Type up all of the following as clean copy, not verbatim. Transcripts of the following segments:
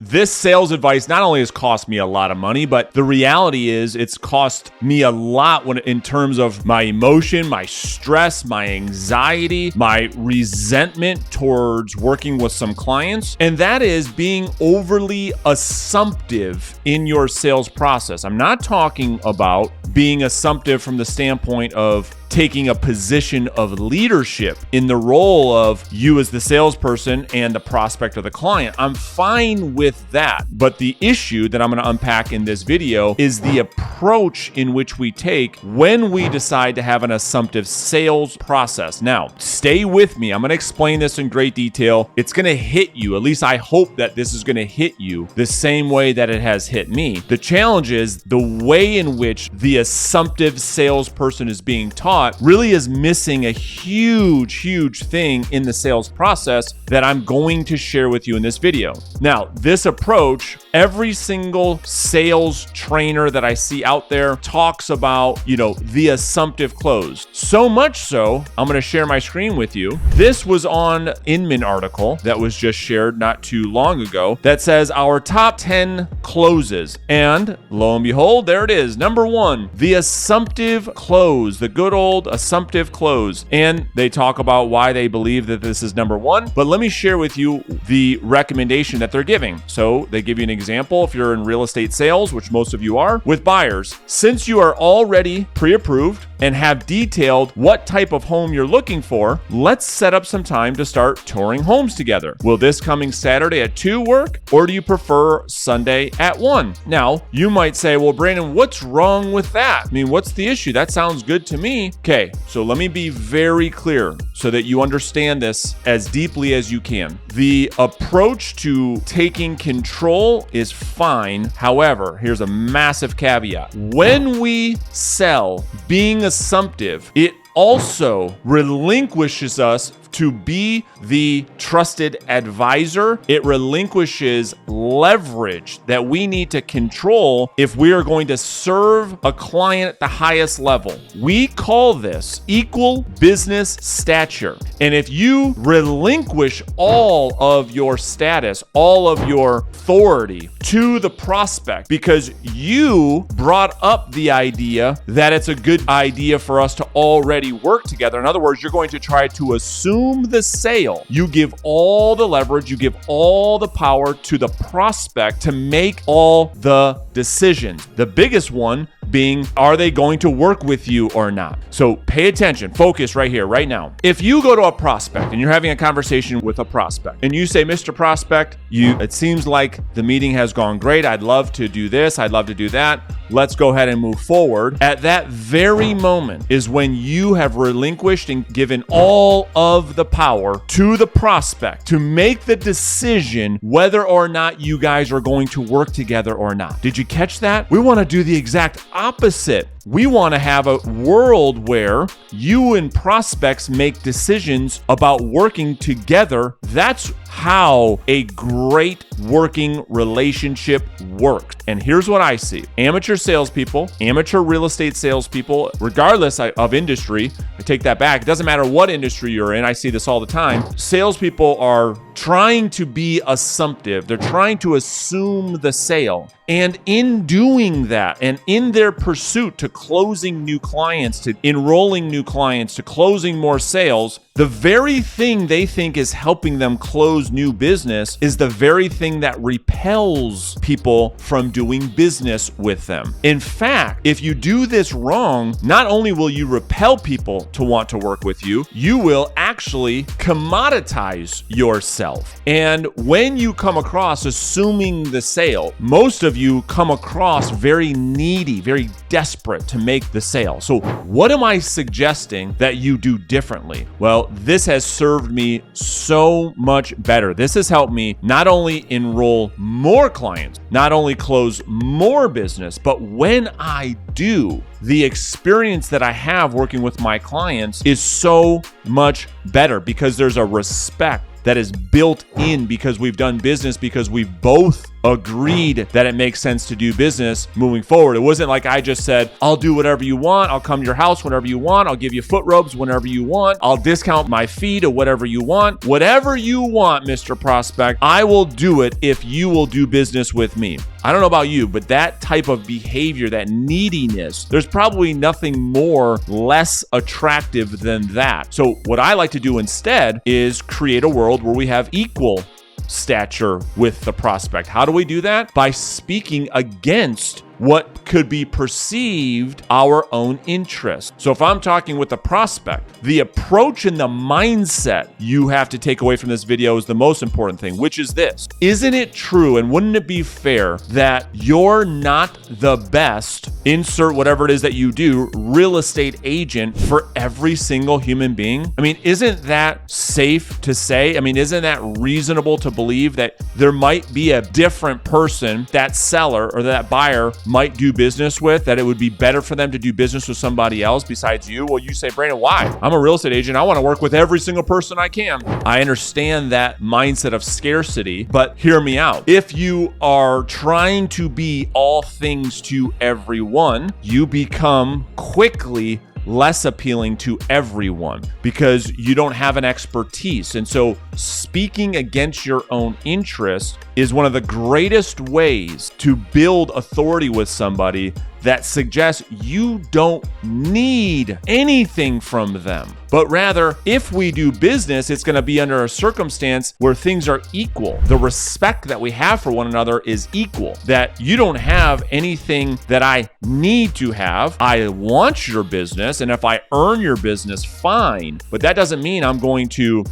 this sales advice not only has cost me a lot of money, but the reality is it's cost me a lot in terms of my emotion, my stress, my anxiety, my resentment towards working with some clients. And that is being overly assumptive in your sales process. I'm not talking about being assumptive from the standpoint of taking a position of leadership in the role of you as the salesperson and the prospect of the client. I'm fine with that. But the issue that I'm going to unpack in this video is the approach in which we take when we decide to have an assumptive sales process. Now, stay with me. I'm going to explain this in great detail. It's going to hit you. At least I hope that this is going to hit you the same way that it has hit me. The challenge is the way in which the assumptive salesperson is being taught really is missing a huge thing in the sales process that I'm going to share with you in this video. Now, this approach, every single sales trainer that I see out there talks about, the assumptive close. So much so, I'm going to share my screen with you. This was on Inman article that was just shared not too long ago that says our top 10 closes. And lo and behold, there it is. Number 1, the assumptive close, the good old assumptive close. And they talk about why they believe that this is number 1. But let me share with you the recommendation that they're giving. So they give you an example if you're in real estate sales, which most of you are, with buyers. Since you are already pre-approved and have detailed what type of home you're looking for, let's set up some time to start touring homes together. Will this coming Saturday at 2 work, or do you prefer Sunday at 1? Now, you might say, well, Brandon, what's wrong with that? I mean, what's the issue? That sounds good to me. Okay, so let me be very clear so that you understand this as deeply as you can. The approach to taking control is fine. However, here's a massive caveat. When we sell being assumptive, it also relinquishes us to be the trusted advisor. It relinquishes leverage that we need to control if we are going to serve a client at the highest level. We call this equal business stature. And if you relinquish all of your status, all of your authority to the prospect because you brought up the idea that it's a good idea for us to already work together. In other words, you're going to try to assume the sale. You give all the leverage, you give all the power to the prospect to make all the decisions. The biggest one being, are they going to work with you or not? So pay attention, focus right here, right now. If you go to a prospect and you're having a conversation with a prospect and you say, Mr. Prospect, it seems like the meeting has gone great. I'd love to do this. I'd love to do that. Let's go ahead and move forward. At that very moment is when you have relinquished and given all of the power to the prospect to make the decision whether or not you guys are going to work together or not. Did you catch that? We want to do the exact opposite. We want to have a world where you and prospects make decisions about working together. That's how a great working relationship works. And here's what I see. Amateur salespeople, amateur real estate salespeople, regardless of industry, I take that back. It doesn't matter what industry you're in. I see this all the time. Salespeople are trying to be assumptive. They're trying to assume the sale. And in doing that, and in their pursuit to closing new clients, to enrolling new clients, to closing more sales, the very thing they think is helping them close new business is the very thing that repels people from doing business with them. In fact, if you do this wrong, not only will you repel people to want to work with you, you will actually commoditize yourself. And when you come across assuming the sale, most of you come across very needy, very desperate to make the sale. So what am I suggesting that you do differently? Well, this has served me so much better. This has helped me not only enroll more clients, not only close more business, but when I do, the experience that I have working with my clients is so much better because there's a respect that is built in because we've done business, because we've both agreed that it makes sense to do business moving forward. It wasn't like I just said, I'll do whatever you want. I'll come to your house whenever you want. I'll give you foot rubs whenever you want. I'll discount my fee to whatever you want. Whatever you want, Mr. Prospect, I will do it if you will do business with me. I don't know about you, but that type of behavior, that neediness, there's probably nothing more less attractive than that. So what I like to do instead is create a world where we have equal stature with the prospect. How do we do that? By speaking against what could be perceived our own interest. So if I'm talking with a prospect, the approach and the mindset you have to take away from this video is the most important thing, which is this. Isn't it true, and wouldn't it be fair, that you're not the best, insert whatever it is that you do, real estate agent for every single human being? I mean, isn't that safe to say? I mean, isn't that reasonable to believe that there might be a different person, that seller or that buyer might do business with, that it would be better for them to do business with somebody else besides you? Well, you say, Brandon, why? I'm a real estate agent. I want to work with every single person I can. I understand that mindset of scarcity, but hear me out. If you are trying to be all things to everyone, you become quickly less appealing to everyone because you don't have an expertise. And so speaking against your own interest is one of the greatest ways to build authority with somebody that suggests you don't need anything from them. But rather, if we do business, it's going to be under a circumstance where things are equal. The respect that we have for one another is equal. That you don't have anything that I need to have. I want your business, and if I earn your business, fine. But that doesn't mean I'm going to,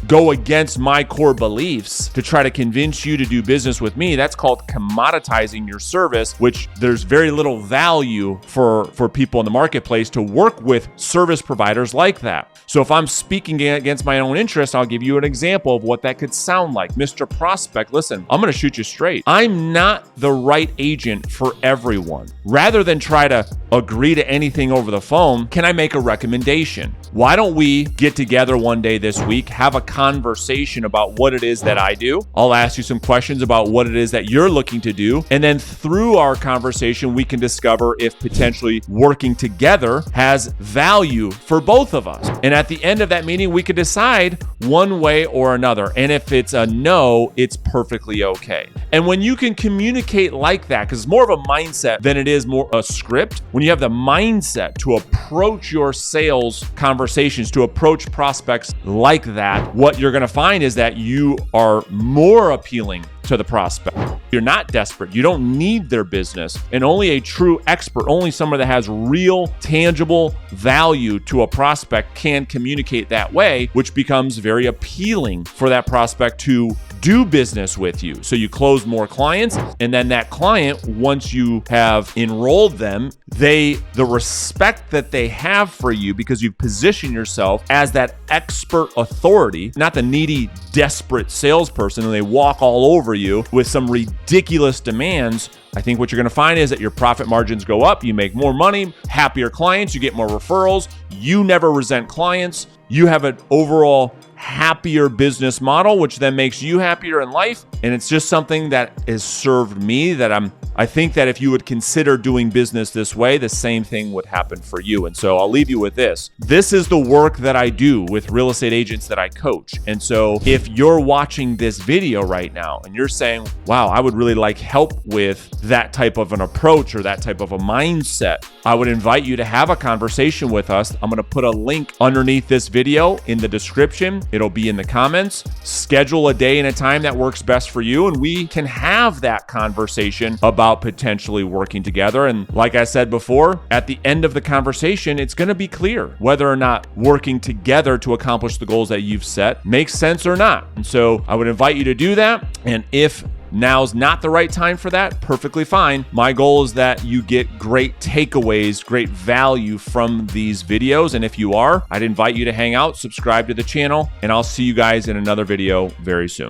go against my core beliefs to try to convince you to do business with me. That's called commoditizing your service, which there's very little value for people in the marketplace to work with service providers like that. So if I'm speaking against my own interest, I'll give you an example of what that could sound like. Mr. Prospect, listen, I'm going to shoot you straight. I'm not the right agent for everyone. Rather than try to agree to anything over the phone, can I make a recommendation? Why don't we get together one day this week, have a conversation about what it is that I do? I'll ask you some questions about what it is that you're looking to do. And then through our conversation, we can discover if potentially working together has value for both of us. And at the end of that meeting, we could decide one way or another. And if it's a no, it's perfectly okay. And when you can communicate like that, because it's more of a mindset than it is more a script, when you have the mindset to approach your sales conversations, to approach prospects like that, what you're going to find is that you are more appealing to the prospect. You're not desperate. You don't need their business. And only a true expert, only someone that has real, tangible value to a prospect can communicate that way, which becomes very appealing for that prospect to do business with you. So you close more clients, and then that client, once you have enrolled them, the respect that they have for you because you've positioned yourself as that expert authority, not the needy, desperate salesperson, and they walk all over you with some ridiculous demands. I think what you're going to find is that your profit margins go up, you make more money, happier clients, you get more referrals, you never resent clients, you have an overall happier business model, which then makes you happier in life. And it's just something that has served me that I think that if you would consider doing business this way, the same thing would happen for you. And so I'll leave you with this. This is the work that I do with real estate agents that I coach. And so if you're watching this video right now and you're saying, wow, I would really like help with that type of an approach or that type of a mindset, I would invite you to have a conversation with us. I'm going to put a link underneath this video in the description. It'll be in the comments. Schedule a day and a time that works best for you, and we can have that conversation about potentially working together. And like I said before, at the end of the conversation, it's going to be clear whether or not working together to accomplish the goals that you've set makes sense or not. And so I would invite you to do that. And if now's not the right time for that, perfectly fine. My goal is that you get great takeaways, great value from these videos. And if you are, I'd invite you to hang out, subscribe to the channel, and I'll see you guys in another video very soon.